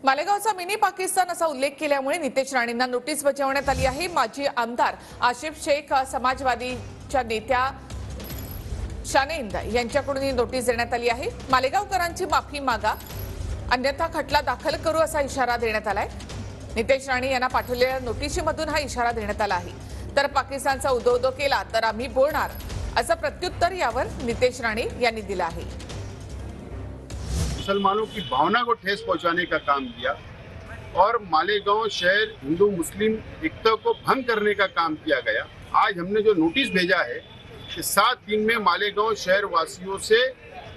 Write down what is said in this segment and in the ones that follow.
मालेगावचा mini Pakistan असा उल्लेख केल्यामुळे नितेश राणेंना नोटीस बजावण्यात आली आहे। माजी आमदार आशिफ शेख, समाजवादीच्या नेत्या शानेंद यांच्याकडून ही नोटीस देण्यात आली आहे। मालेगावकरांची माफी मागा, अन्यथा खटला दाखल करू असा इशारा देण्यात आलाय। नितेश राणे यांना पाठवलेल्या नोटिशीमधून हा इशारा देण्यात आला आहे। तर पाकिस्तानचा उदो केला तर आम्ही बोलणार असं प्रत्युत्तर यावर नितेश राणे यांनी दिलं आहे। मुसलमानों की भावना को ठेस पहुंचाने का काम किया और मालेगांव शहर हिंदू मुस्लिम एकता को भंग करने का काम किया गया। आज हमने जो नोटिस भेजा है कि 7 दिन में मालेगांव शहर वासियों से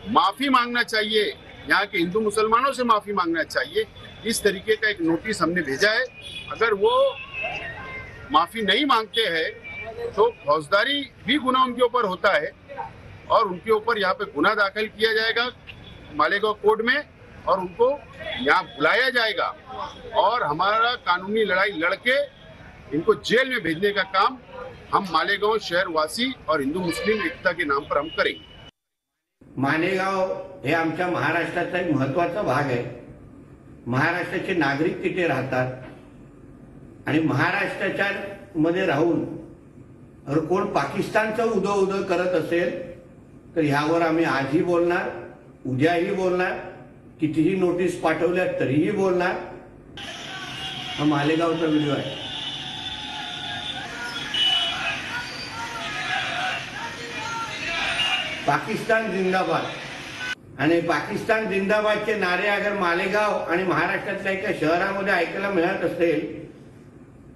माफी मांगना चाहिए, यहाँ के हिंदू मुसलमानों से माफी मांगना चाहिए, इस तरीके का एक नोटिस हमने भेजा है। अगर वो माफी नहीं मांगते हैं तो फौजदारी भी गुनाह उनके ऊपर होता है और उनके ऊपर यहाँ पे गुनाह दाखिल किया जाएगा मालेगांव कोर्ट में और उनको यहाँ बुलाया जाएगा और हमारा कानूनी लड़ाई लड़के इनको जेल में भेजने का काम हम मालेगांव शहर वासी और हिंदू मुस्लिम एकता के नाम पर हम करेंगे। मालेगाव हे आमच्या महाराष्ट्राचा एक महत्त्वाचा भाग आहे। महाराष्ट्राचे नागरिक तिथे राहतात आणि महाराष्ट्राच्या मध्ये राहून अगर कोण पाकिस्तानचं उदो करत असेल तर ह्यावर आम्ही आजही बोलणार, उद्याही बोलणार, कितीही नोटीस पाठवल्या तरीही बोलणार। हा मालेगावचा व्हिडिओ आहे। पाकिस्तान जिंदाबाद आणि पाकिस्तान जिंदाबादचे नारे अगर मालेगाव आणि महाराष्ट्रातल्या एका शहरामध्ये ऐकायला मिळत असेल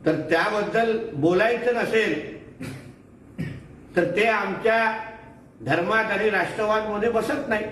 तर त्याबद्दल बोलायचं नसेल तर ते आमच्या धर्मात आणि राष्ट्रवाद मध्ये बसत नाही।